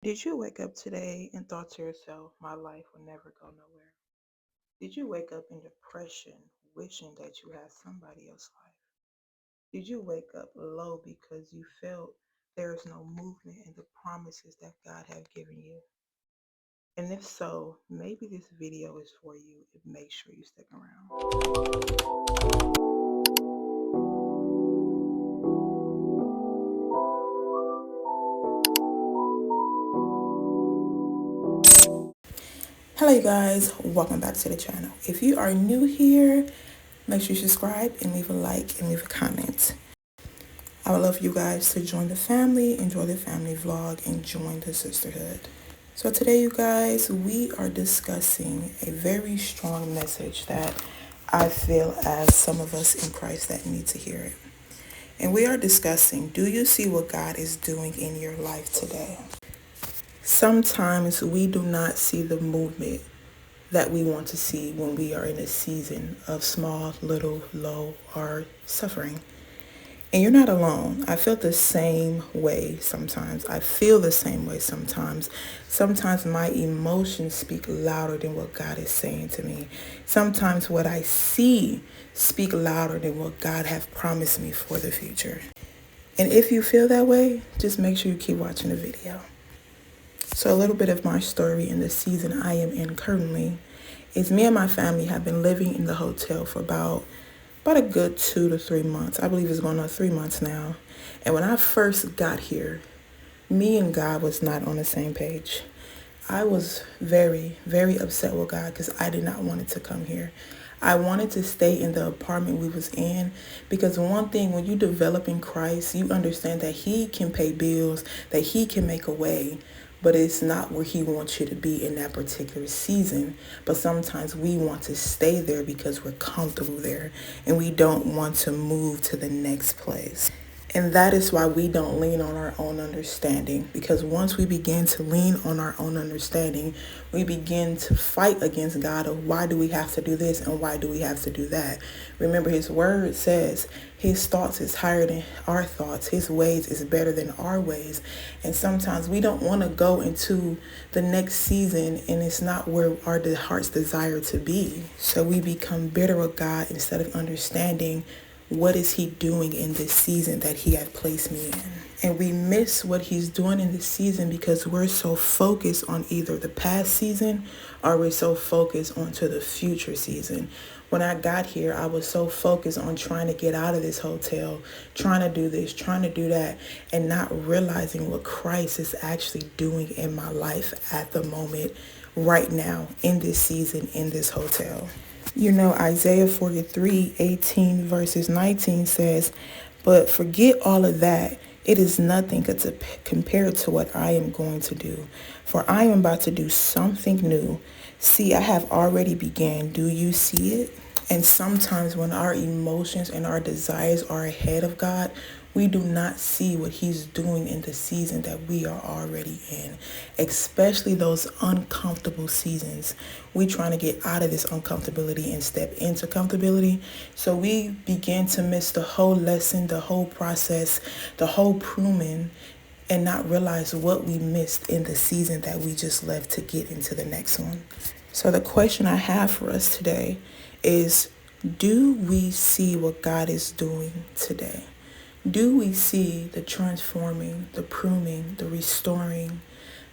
Did you wake up today and thought to yourself, my life will never go nowhere? Did you wake up in depression, wishing that you had somebody else's life? Did you wake up low because you felt there is no movement in the promises that God have given you? And if so, maybe this video is for you and make sure you stick around. Hello you guys, welcome back to the channel. If you are new here, make sure you subscribe and leave a like and leave a comment. I would love you guys to join the family, enjoy the family vlog, and join the sisterhood. So today, you guys, we are discussing a very strong message that I feel as some of us in Christ that need to hear it. And we are discussing, do you see what God is doing in your life today? Sometimes we do not see the movement that we want to see when we are in a season of small, little, low, or suffering. And you're not alone. I feel the same way sometimes. I feel the same way sometimes. Sometimes my emotions speak louder than what God is saying to me. Sometimes what I see speak louder than what God has promised me for the future. And if you feel that way, just make sure you keep watching the video. So a little bit of my story in the season I am in currently is me and my family have been living in the hotel for about a good 2 to 3 months. I believe it's going on 3 months now. And when I first got here, me and God was not on the same page. I was very, very upset with God because I did not want it to come here. I wanted to stay in the apartment we was in because one thing, when you develop in Christ, you understand that he can pay bills, that he can make a way, but it's not where he wants you to be in that particular season. But sometimes we want to stay there because we're comfortable there and we don't want to move to the next place. And that is why we don't lean on our own understanding, because once we begin to lean on our own understanding, we begin to fight against God of why do we have to do this and why do we have to do that. Remember, his word says his thoughts is higher than our thoughts. His ways is better than our ways. And sometimes we don't want to go into the next season and it's not where our heart's desire to be. So we become bitter with God instead of understanding what is he doing in this season that he had placed me in. And we miss what he's doing in this season because we're so focused on either the past season or we're so focused onto the future season. When I got here, I was so focused on trying to get out of this hotel, trying to do this, trying to do that, and not realizing what Christ is actually doing in my life at the moment, right now, in this season, in this hotel. You know, Isaiah 43:18 verses 19 says, but forget all of that. It is nothing compared to what I am going to do. For I am about to do something new. See, I have already began. Do you see it? And sometimes when our emotions and our desires are ahead of God, we do not see what he's doing in the season that we are already in, especially those uncomfortable seasons. We trying to get out of this uncomfortability and step into comfortability. So we begin to miss the whole lesson, the whole process, the whole pruning, and not realize what we missed in the season that we just left to get into the next one. So the question I have for us today is, do we see what God is doing today? Do we see the transforming, the pruning, the restoring,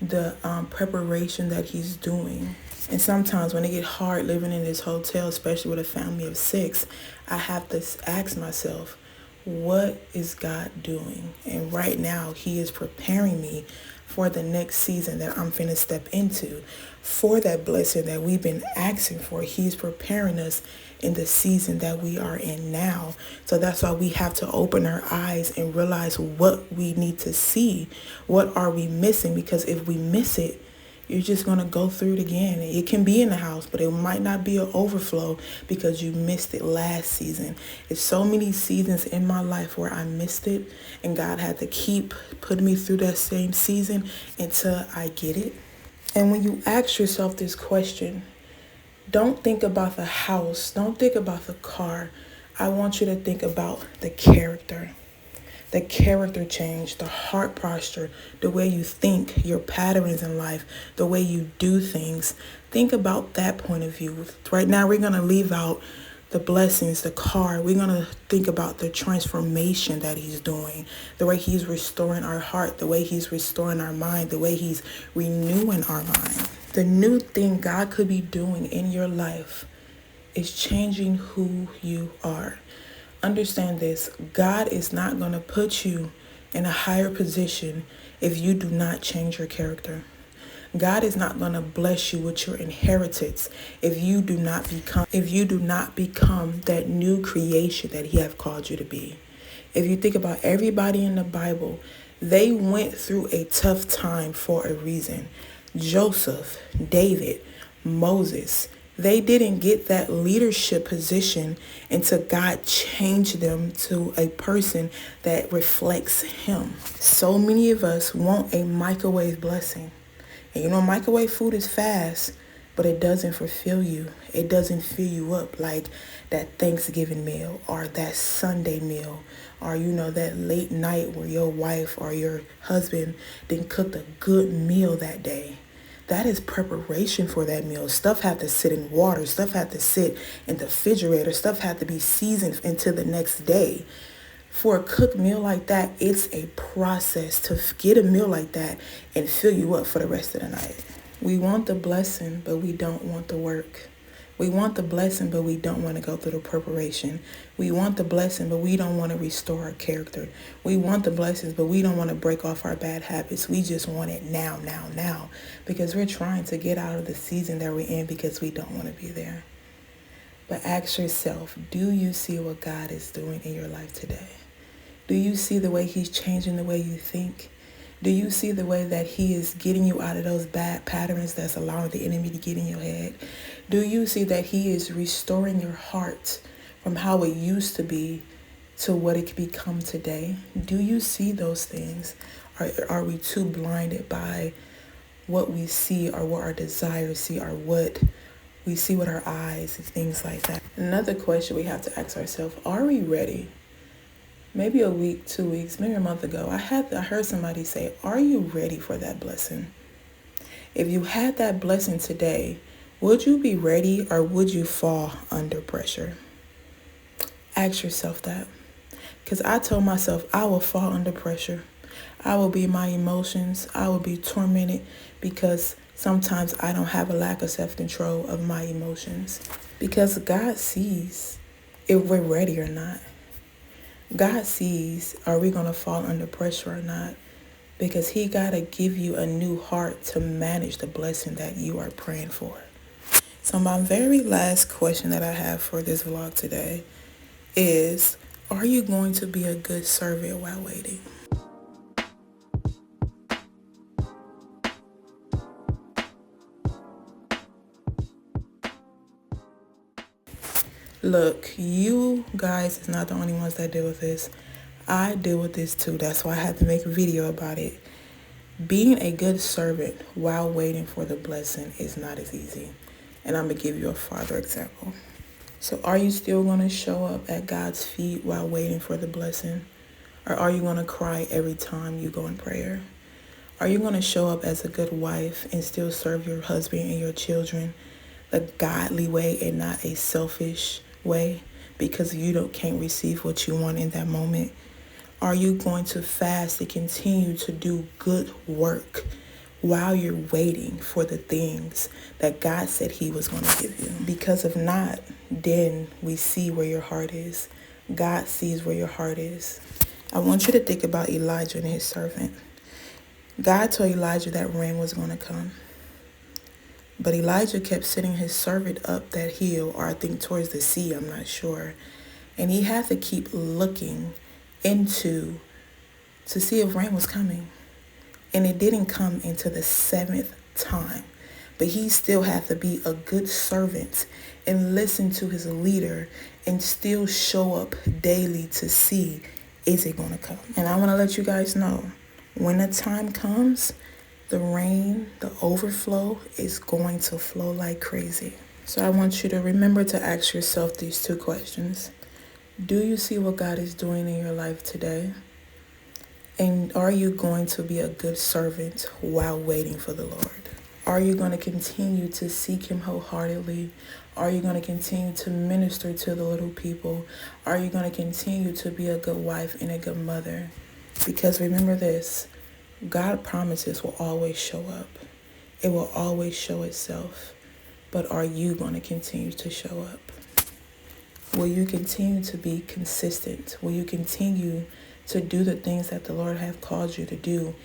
the preparation that he's doing? And sometimes when it get hard living in this hotel, especially with a family of 6, I have to ask myself, what is God doing? And right now he is preparing me for the next season that I'm finna step into, for that blessing that we've been asking for. He's preparing us in the season that we are in now. So that's why we have to open our eyes and realize what we need to see. What are we missing? Because if we miss it, you're just going to go through it again. It can be in the house, but it might not be an overflow because you missed it last season. It's so many seasons in my life where I missed it, and God had to keep putting me through that same season until I get it. And when you ask yourself this question, don't think about the house. Don't think about the car. I want you to think about the character. the character change, the heart posture, the way you think, your patterns in life, the way you do things. Think about that point of view. Right now, we're going to leave out the blessings, the car. We're going to think about the transformation that he's doing, the way he's restoring our heart, the way he's restoring our mind, the way he's renewing our mind. The new thing God could be doing in your life is changing who you are. Understand this, God is not going to put you in a higher position if you do not change your character. God is not going to bless you with your inheritance if you do not become that new creation that he have called you to be. If you think about everybody in the Bible, they went through a tough time for a reason. Joseph, David, Moses, they didn't get that leadership position until God changed them to a person that reflects him. So many of us want a microwave blessing. And microwave food is fast, but it doesn't fulfill you. It doesn't fill you up like that Thanksgiving meal or that Sunday meal or, that late night where your wife or your husband didn't cook a good meal that day. That is preparation for that meal. Stuff have to sit in water. Stuff have to sit in the refrigerator. Stuff have to be seasoned until the next day. For a cooked meal like that, it's a process to get a meal like that and fill you up for the rest of the night. We want the blessing, but we don't want the work. We want the blessing, but we don't want to go through the preparation. We want the blessing, but we don't want to restore our character. We want the blessings, but we don't want to break off our bad habits. We just want it now, because we're trying to get out of the season that we're in because we don't want to be there. But ask yourself, do you see what God is doing in your life today? Do you see the way he's changing the way you think? Do you see the way that he is getting you out of those bad patterns that's allowing the enemy to get in your head? Do you see that he is restoring your heart from how it used to be to what it can become today? Do you see those things? Are we too blinded by what we see or what our desires see or what we see with our eyes and things like that? Another question we have to ask ourselves, are we ready? Maybe a week, 2 weeks, maybe a month ago, I heard somebody say, are you ready for that blessing? If you had that blessing today, would you be ready or would you fall under pressure? Ask yourself that. Because I told myself I will fall under pressure. I will be my emotions. I will be tormented because sometimes I don't have a lack of self-control of my emotions. Because God sees if we're ready or not. God sees, are we going to fall under pressure or not? Because he got to give you a new heart to manage the blessing that you are praying for. So my very last question that I have for this vlog today is, are you going to be a good servant while waiting? Look, you guys is not the only ones that deal with this. I deal with this too. That's why I had to make a video about it. Being a good servant while waiting for the blessing is not as easy. And I'm going to give you a further example. So are you still going to show up at God's feet while waiting for the blessing? Or are you going to cry every time you go in prayer? Are you going to show up as a good wife and still serve your husband and your children a godly way and not a selfish way because you can't receive what you want in that moment? Are you going to fast to continue to do good work while you're waiting for the things that God said he was going to give you? Because if not, then we see where your heart is. God sees where your heart is. I want you to think about Elijah and his servant. God told Elijah that rain was going to come. But Elijah kept sending his servant up that hill, or I think towards the sea, I'm not sure. And he had to keep looking to see if rain was coming. And it didn't come into the 7th time. But he still had to be a good servant and listen to his leader and still show up daily to see, is it going to come? And I want to let you guys know, when the time comes, the rain, the overflow is going to flow like crazy. So I want you to remember to ask yourself these 2 questions. Do you see what God is doing in your life today? And are you going to be a good servant while waiting for the Lord? Are you going to continue to seek him wholeheartedly? Are you going to continue to minister to the little people? Are you going to continue to be a good wife and a good mother? Because remember this, God promises will always show up. It will always show itself. But are you going to continue to show up? Will you continue to be consistent? Will you continue to do the things that the Lord have called you to do,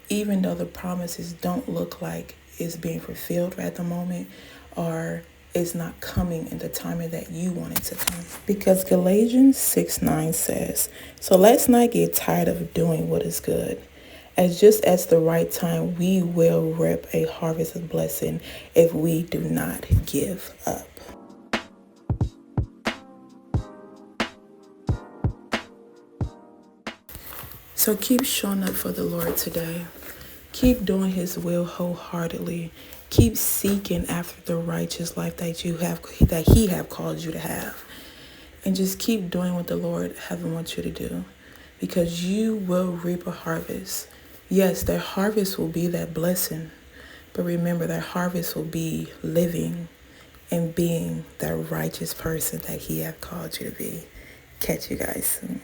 even though the promises don't look like it's being fulfilled at the moment, or it's not coming in the timing that you want it to come? Because Galatians 6:9 says, so let's not get tired of doing what is good. As just at the right time, we will reap a harvest of blessing if we do not give up. So keep showing up for the Lord today. Keep doing his will wholeheartedly. Keep seeking after the righteous life that he have called you to have. And just keep doing what the Lord wants you to do, because you will reap a harvest. Yes, that harvest will be that blessing. But remember, that harvest will be living and being that righteous person that he have called you to be. Catch you guys soon.